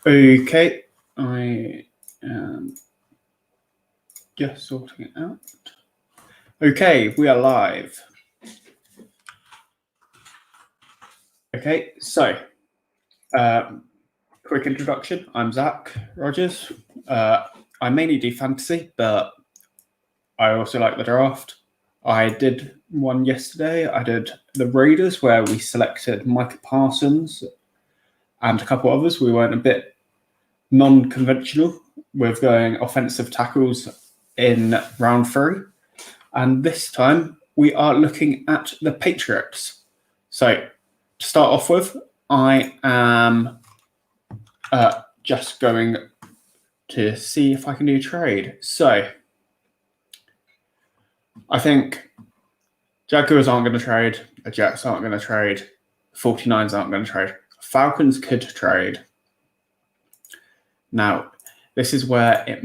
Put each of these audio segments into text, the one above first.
Okay, I am just sorting it out. Okay, we are live. Okay, so quick introduction. I'm Zach Rogers. I mainly do fantasy, but I also like the draft. I did one yesterday. I did the Raiders, where we selected Micah Parsons and a couple others. We went a bit non-conventional with going offensive tackles in round 3. And this time we are looking at the Patriots. So to start off with, I am just going to see if I can do a trade. So I think Jaguars aren't going to trade, the Jets aren't going to trade, 49ers aren't going to trade, Falcons could trade. Now, this is where it,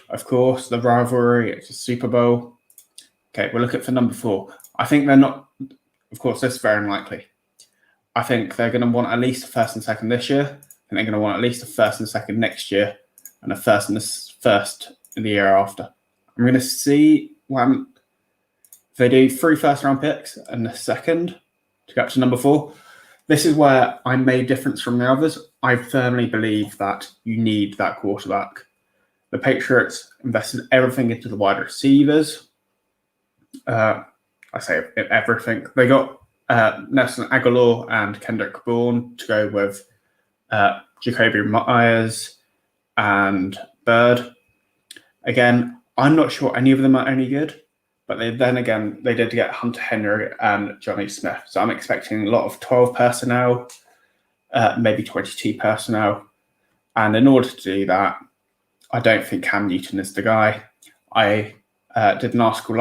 of course, the rivalry, it's a Super Bowl. Okay, we're looking for number 4. I think they're not, of course, this is very unlikely. I think they're going to want at least a first and second this year, and they're going to want at least a first and second next year, and a first and first in the year after. I'm going to see if they do 3 first-round picks and a second to get up to number 4. This is where I made difference from the others. I firmly believe that you need that quarterback. The Patriots invested everything into the wide receivers. I say everything. They got Nelson Aguilar and Kendrick Bourne to go with Jacoby Myers and Bird. Again, I'm not sure any of them are any good, but they did get Hunter Henry and Johnny Smith. So I'm expecting a lot of 12 personnel, maybe 22 personnel. And in order to do that, I don't think Cam Newton is the guy. I did an article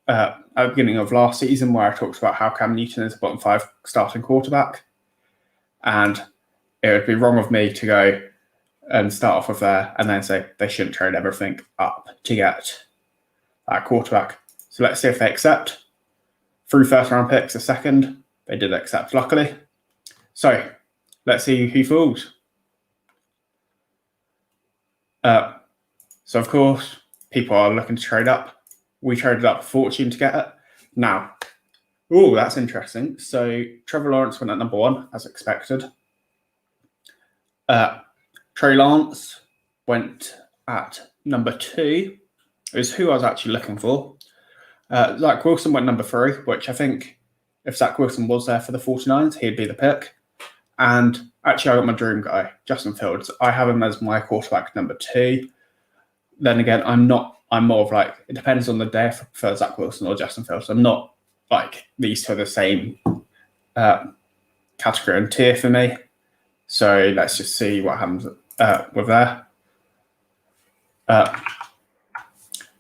at the beginning of last season where I talked about how Cam Newton is a bottom 5 starting quarterback. And it would be wrong of me to go and start off with there and then say they shouldn't trade everything up to get that quarterback. So let's see if they accept. 3 first-round picks a second. They did accept, luckily. So let's see who falls. So, of course, people are looking to trade up. We traded up a fortune to get it. Now, that's interesting. So Trevor Lawrence went at number 1, as expected. Trey Lance went at number 2. It was who I was actually looking for. Zach Wilson went number 3, which I think if Zach Wilson was there for the 49ers, he'd be the pick. And actually, I got my dream guy, Justin Fields. I have him as my quarterback number 2. Then again, I'm more of like, it depends on the day if I prefer Zach Wilson or Justin Fields. I'm not like these two are the same category and tier for me. So let's just see what happens with there.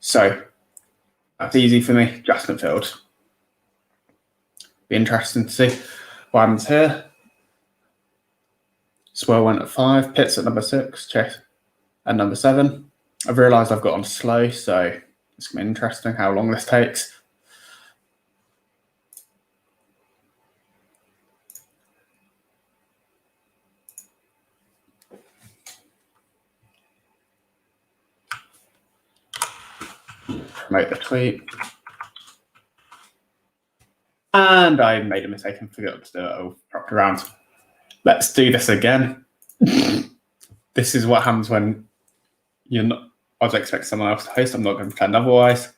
So that's easy for me, Justin Fields. Be interesting to see what happens here. Swell went at 5, Pitts at number 6, Chase at number 7. I've realised I've got on slow, so it's going to be interesting how long this takes. Promote the tweet. And I made a mistake and forgot to do it all dropped around. Let's do this again. This is what happens when you're not. I was expecting someone else to host. I'm not going to pretend otherwise.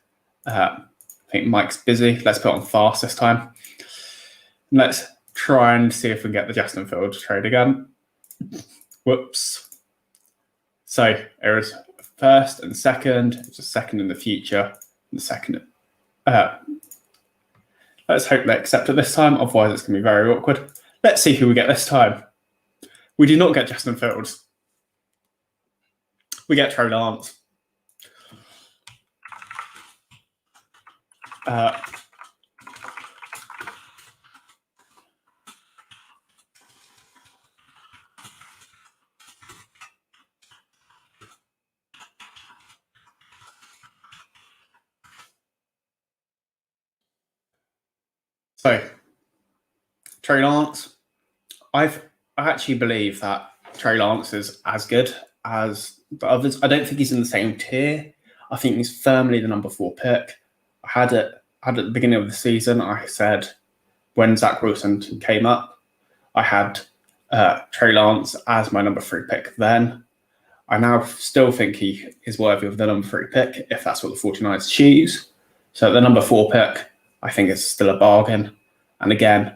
I think Mike's busy. Let's put on fast this time. Let's try and see if we can get the Justin Fields trade again. Whoops. So there is first and second. It's a second in the future. And the second. Let's hope they accept it this time. Otherwise, it's going to be very awkward. Let's see who we get this time. We do not get Justin Fields. We get Trey Lance. So, Trey Lance, I actually believe that Trey Lance is as good as the others. I don't think he's in the same tier. I think he's firmly the number 4 pick. I had it at the beginning of the season. I said when Zach Wilson came up, I had Trey Lance as my number 3 pick then. I now still think he is worthy of the number 3 pick if that's what the 49ers choose. So the number 4 pick, I think is still a bargain. And again,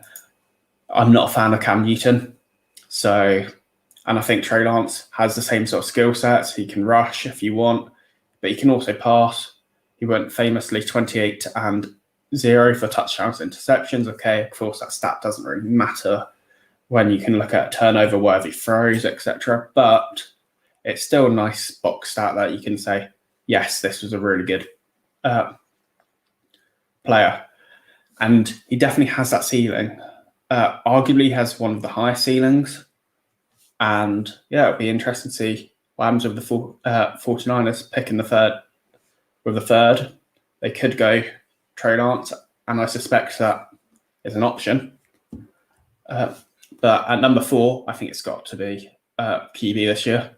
I'm not a fan of Cam Newton. And I think Trey Lance has the same sort of skill sets. He can rush if you want, but he can also pass. He went famously 28-0 for touchdowns, interceptions. Okay, of course, that stat doesn't really matter when you can look at turnover-worthy throws, etc. But it's still a nice box stat that you can say, yes, this was a really good player. And he definitely has that ceiling. Arguably has one of the highest ceilings. And yeah, it'll be interesting to see what happens with the 49ers picking the third. With the third, they could go Trey Lance, and I suspect that is an option. But at number 4, I think it's got to be QB this year.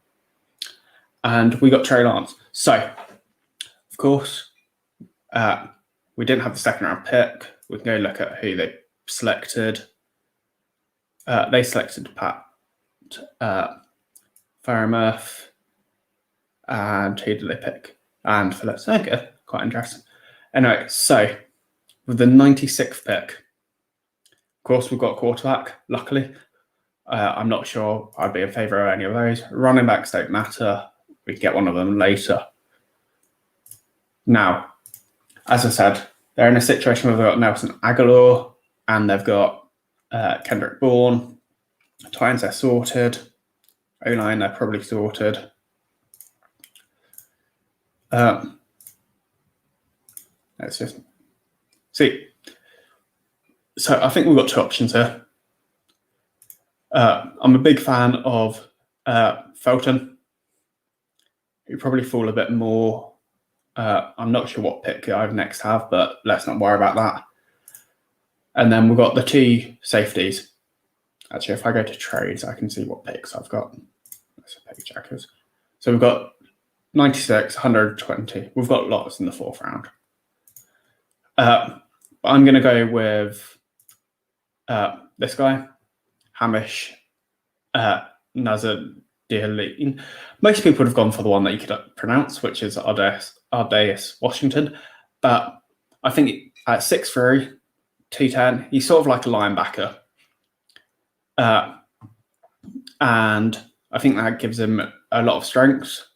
And we got Trey Lance. So, of course, we didn't have the second round pick. We can go look at who they selected. They selected Pat Fairmouth, and who did they pick? And Phillips. Okay, quite interesting. Anyway, so with the 96th pick, of course, we've got a quarterback, luckily. I'm not sure I'd be in favour of any of those. Running backs don't matter. We can get one of them later. Now, as I said, they're in a situation where they've got Nelson Aguilar and they've got Kendrick Bourne. Titans, they're sorted. O-line, they're probably sorted. Let's just see. So I think we've got 2 options here. I'm a big fan of Felton. He'd probably fall a bit more. I'm not sure what pick I next have, but let's not worry about that. And then we've got the 2 safeties. Actually, if I go to trades, I can see what picks I've got. Let's pick checkers. So we've got 96, 120. We've got lots in the 4th round. I'm going to go with this guy, Hamish Nazar-Dialine. Most people would have gone for the one that you could pronounce, which is Ardeas Washington. But I think at 6'3", 210, he's sort of like a linebacker. And I think that gives him a lot of strengths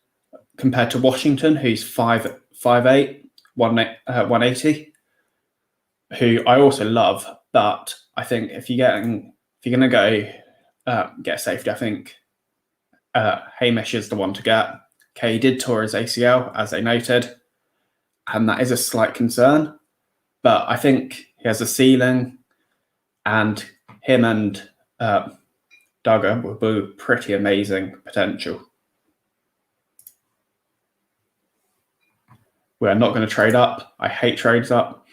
compared to Washington, who's 5'8", 180, who I also love. But I think if you're going to go get a safety, I think Hamish is the one to get. Okay, he did tear his ACL, as they noted, and that is a slight concern. But I think he has a ceiling, and him and Duggar will be pretty amazing potential. We are not going to trade up. I hate trades up.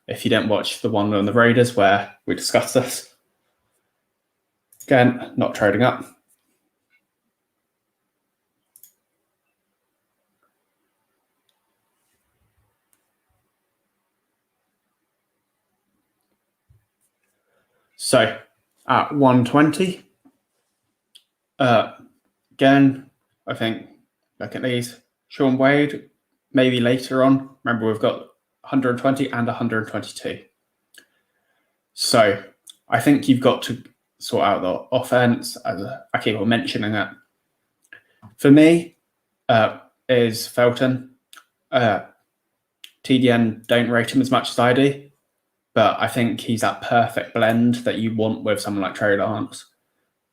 If you didn't watch the one on the Raiders where we discussed this, again, not trading up. So at 120, again, I think, look at these. Sean Wade, maybe later on. Remember, we've got 120 and 122. So I think you've got to sort out the offense, as I keep on mentioning it. For me, is Felton. TDN don't rate him as much as I do, but I think he's that perfect blend that you want with someone like Trey Lance.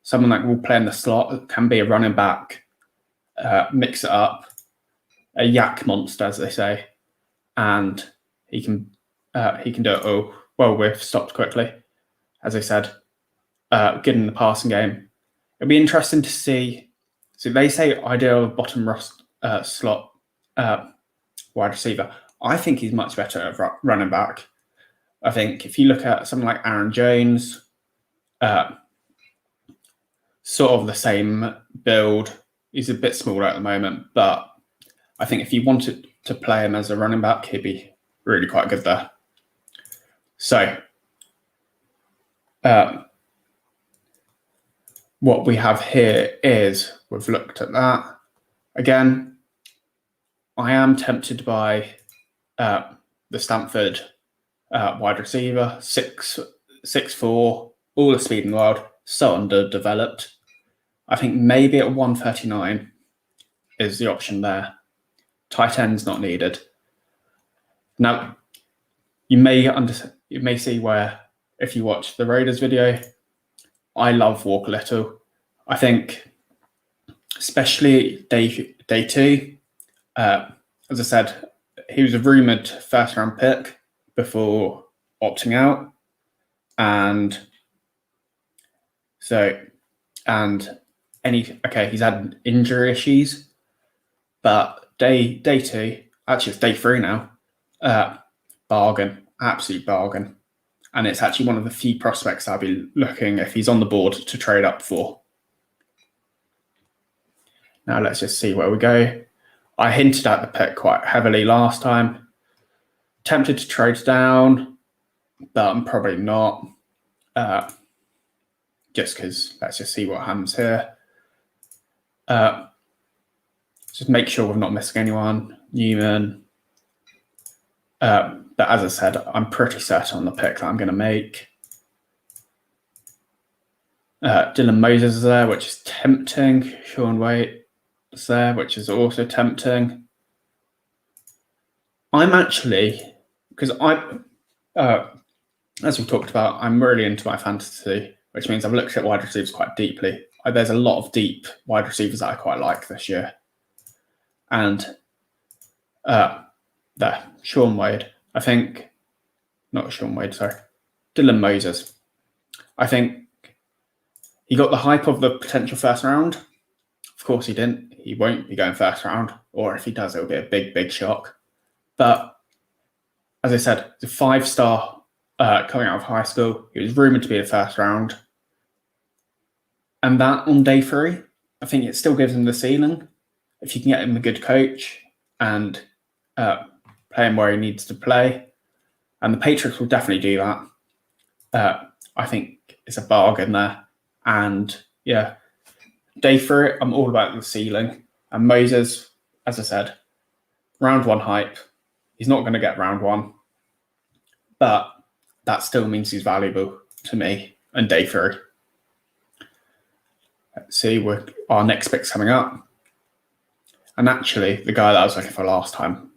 Someone that will play in the slot, can be a running back, mix it up, a yak monster, as they say, and he can do it well with stopped quickly. As I said, good in the passing game. It'll be interesting to see. So they say ideal bottom slot wide receiver. I think he's much better at running back. I think if you look at someone like Aaron Jones, sort of the same build. He's a bit smaller at the moment, but I think if you wanted to play him as a running back, he'd be really quite good there. So what we have here is, we've looked at that. Again, I am tempted by the Stanford wide receiver, 6'4", all the speed in the world, so underdeveloped. I think maybe at 139 is the option there. Tight end's not needed. Now, you may see where, if you watch the Raiders video, I love Walker Little. I think, especially day two, as I said, he was a rumoured first-round pick before opting out, and he's had injury issues, but day two, actually it's day three now, bargain, absolute bargain. And it's actually one of the few prospects I'll be looking, if he's on the board, to trade up for. Now let's just see where we go. I hinted at the pick quite heavily last time. Tempted to trade down, but I'm probably not. Just because, let's just see what happens here. Just make sure we're not missing anyone. Newman. But as I said, I'm pretty certain on the pick that I'm going to make. Dylan Moses is there, which is tempting. Sean Waite is there, which is also tempting. I'm actually, because as we talked about, I'm really into my fantasy, which means I've looked at wide receivers quite deeply. There's a lot of deep wide receivers that I quite like this year. And there, Sean Wade. Dylan Moses. I think he got the hype of the potential first round. Of course he didn't. He won't be going first round, or if he does, it'll be a big, big shock. But as I said, he's a 5-star coming out of high school. He was rumoured to be a first round. And that on day three, I think it still gives him the ceiling. If you can get him a good coach and play him where he needs to play. And the Patriots will definitely do that. I think it's a bargain there. And yeah, day three, I'm all about the ceiling. And Moses, as I said, round one hype. He's not going to get round one. But that still means he's valuable to me on day three. Let's see, our next pick's coming up. And actually, the guy that I was looking for last time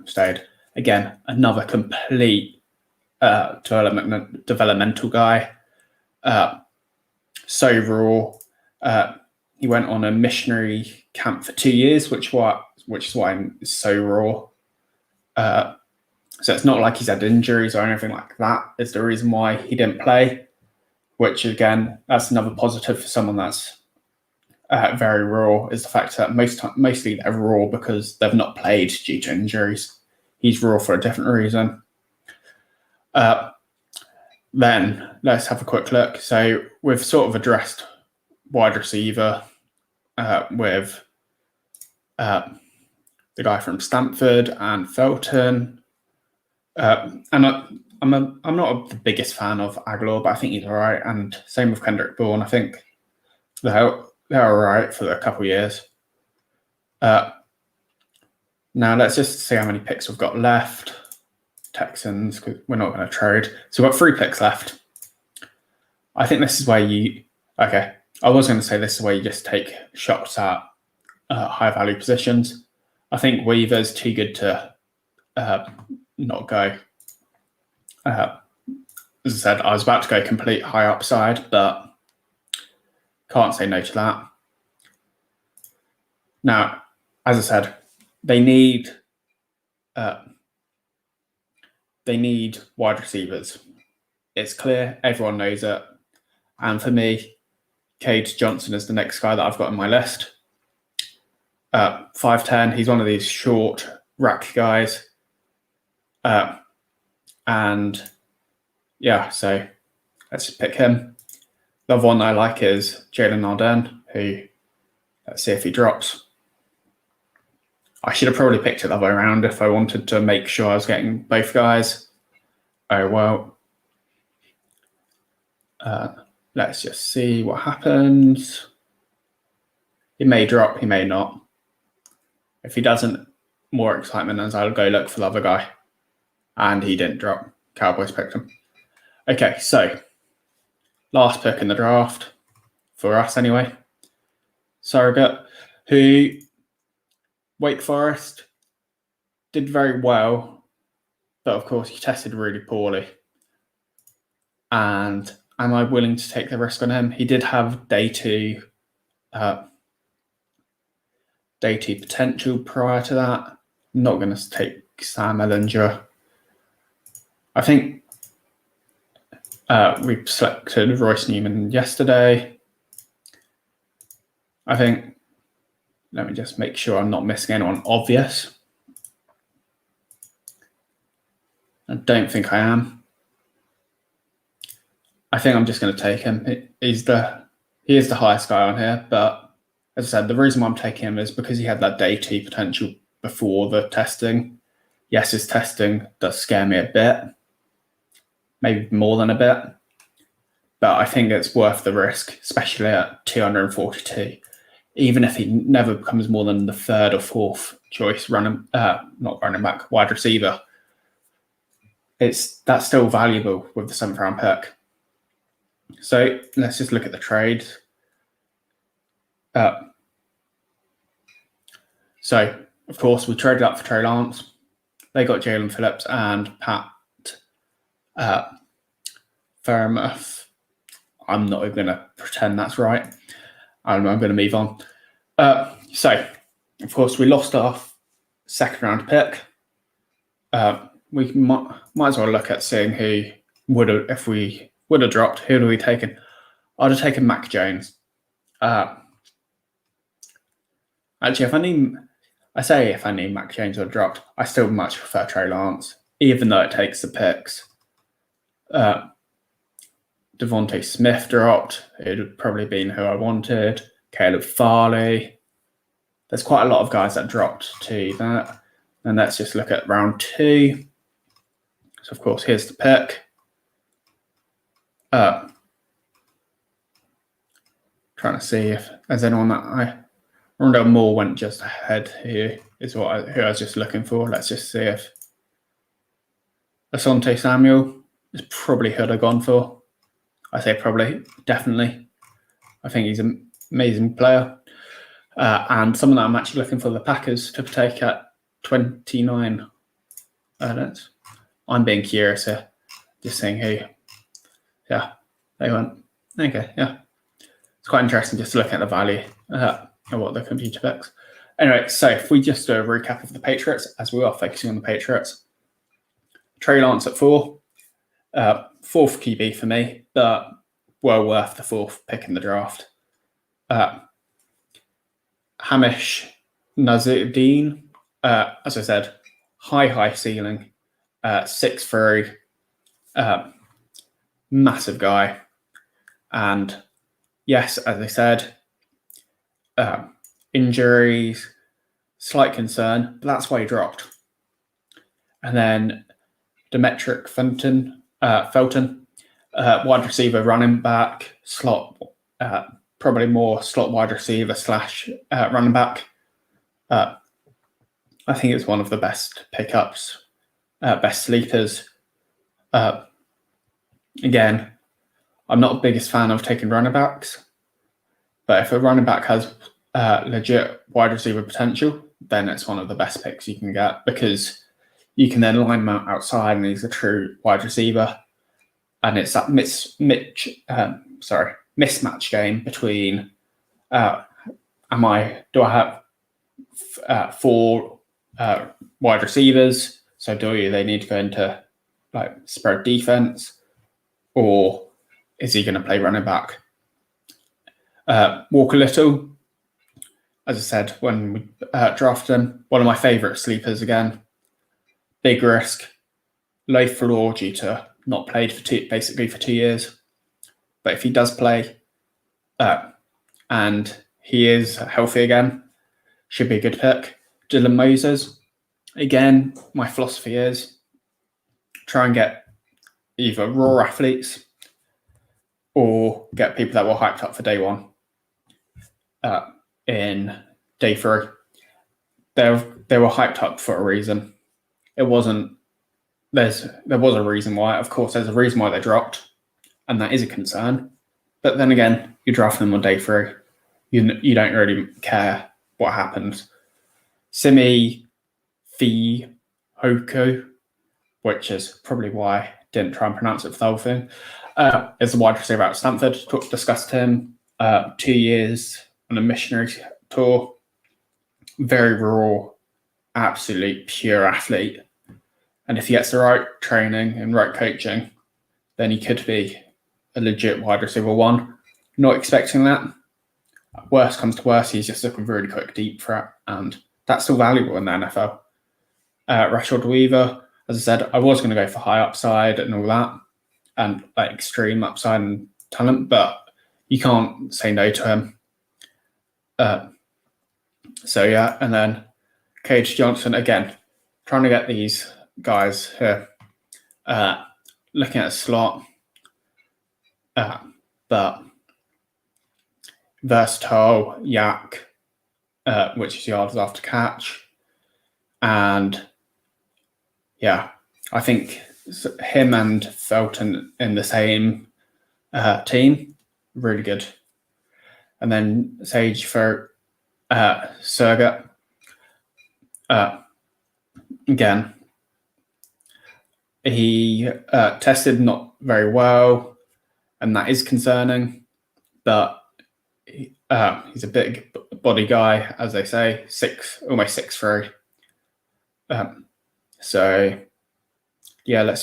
stayed. Again, another complete developmental guy. So raw. He went on a missionary camp for 2 years, which is why he's so raw. So it's not like he's had injuries or anything like that. Is the reason why he didn't play. Which again, that's another positive for someone that's very raw, is the fact that mostly they're raw because they've not played due to injuries. He's raw for a different reason. Then let's have a quick look. So we've sort of addressed wide receiver with the guy from Stanford and Felton. And I'm not the biggest fan of Aguilar, but I think he's all right. And same with Kendrick Bourne. I think they're all right for a couple of years. Now let's just see how many picks we've got left. Texans, because we're not going to trade. So we've got 3 picks left. I think this is where I was going to say this is where you just take shots at high value positions. I think Weaver's too good to not go. As I said, I was about to go complete high upside, but can't say no to that. Now, as I said, they need wide receivers. It's clear, everyone knows it. And for me, Cade Johnson is the next guy that I've got on my list. 5'10", he's one of these short rack guys. And yeah, so let's just pick him. The other one I like is Jalen Arden, who, let's see if he drops. I should have probably picked it the other way around if I wanted to make sure I was getting both guys. Oh, well. Let's just see what happens. He may drop, he may not. If he doesn't, more excitement as I'll go look for the other guy. And he didn't drop. Cowboys picked him. Okay, so last pick in the draft, for us anyway. Surrogate, who Wake Forest did very well, but of course he tested really poorly. And am I willing to take the risk on him? He did have day two potential prior to that. I'm not going to take Sam Ellinger. I think we selected Royce Newman yesterday. I think, let me just make sure I'm not missing anyone obvious. I don't think I am. I think I'm just going to take him. He is the highest guy on here, but as I said, the reason why I'm taking him is because he had that day two potential before the testing. Yes, his testing does scare me a bit, maybe more than a bit, but I think it's worth the risk, especially at 242. Even if he never becomes more than the third or fourth choice wide receiver, that's still valuable with the 7th round pick. So let's just look at the trade. So of course we traded up for Trey Lance. They got Jalen Phillips and Pat Fairmouth. I'm not even going to pretend that's right. I'm going to move on. So of course we lost our 2nd round pick. We might as well look at seeing who would have, if we would have dropped, who would we taken? I'd have taken Mac Jones. Actually, if I knew Mac Jones would have dropped, I still much prefer Trey Lance, even though it takes the picks. Devontae Smith dropped. It would have probably been who I wanted. Caleb Farley. There's quite a lot of guys that dropped to that. And let's just look at round 2. So, of course, here's the pick. Trying to see if there's anyone that Rondell Moore went just ahead here, is who I was just looking for. Let's just see if Asante Samuel is probably who I'd gone for. I say probably, definitely. I think he's an amazing player. And someone that I'm actually looking for the Packers to take at 29. I'm being curious here, just seeing who. Yeah, they went. Okay, yeah. It's quite interesting just to look at the value of what the computer picks. Anyway, so if we just do a recap of the Patriots, as we are focusing on the Patriots. Trey Lance at 4. 4th QB for me, but well worth the 4th pick in the draft. Hamish Nazuddin, as I said, high ceiling, 6'3", massive guy. And yes, as I said, injuries, slight concern, but that's why he dropped. And then Demetric Felton, wide receiver, running back, slot, probably more slot wide receiver / running back. I think it's one of the best pickups, best sleepers. Again, I'm not the biggest fan of taking running backs, but if a running back has legit wide receiver potential, then it's one of the best picks you can get, because you can then line him out outside and he's a true wide receiver. And it's that mismatch game between do I have 4 wide receivers? So they need to go into like spread defense, or is he going to play running back? Walker Little, as I said when we drafted him, one of my favourite sleepers again. Big risk, low floor due to not played for 2 years. But if he does play, and he is healthy again. Should be a good pick. Dylan Moses, again, my philosophy is try and get either raw athletes or get people that were hyped up for day one in day 3. They were hyped up for a reason. It wasn't. There was a reason why. Of course, there's a reason why they dropped, and that is a concern. But then again, you draft them on day 3. You don't really care what happens. Simi Fehoko, which is probably why I didn't try and pronounce it for the whole thing, is the wide receiver out of Stanford. Discussed him. 2 years on a missionary tour. Very raw, absolute pure athlete. And if he gets the right training and right coaching, then he could be a legit wide receiver 1. Not expecting that. Worst comes to worst, he's just a really quick deep threat, and that's still valuable in the NFL. Rashad Weaver, as I said, I was going to go for high upside and all that, and like extreme upside and talent, but you can't say no to him. So yeah, and then Cage Johnson, again, trying to get these guys here, looking at a slot, but versatile, yak, which is yards after catch. And yeah, I think him and Felton in the same team, really good. And then Sage for Surgat. Again, he tested not very well, and that is concerning, but he's a big body guy, as they say, almost 6'3". So yeah,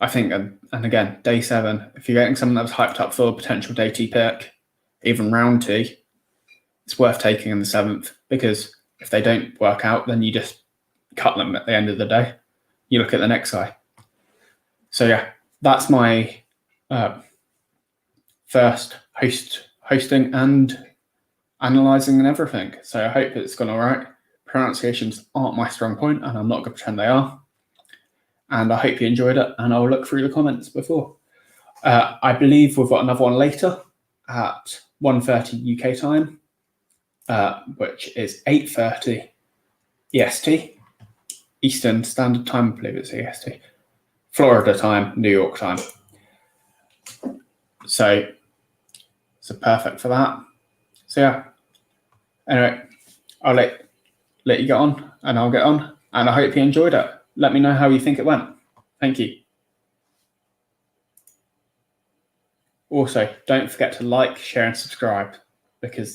I think, and again, day 7, if you're getting someone that was hyped up for a potential day 2 pick, even round 2, it's worth taking in the 7th, because if they don't work out, then you just cut them at the end of the day. You look at the next guy. So yeah, that's my first hosting and analysing and everything. So I hope it's gone all right. Pronunciations aren't my strong point, and I'm not going to pretend they are. And I hope you enjoyed it, and I'll look through the comments before. I believe we've got another one later at 1:30 UK time, which is 8:30 EST, Eastern Standard Time, I believe it's EST, Florida time, New York time. So perfect for that. So yeah. Anyway, I'll let you get on, and I'll get on, and I hope you enjoyed it. Let me know how you think it went. Thank you. Also, don't forget to like, share, and subscribe, because that's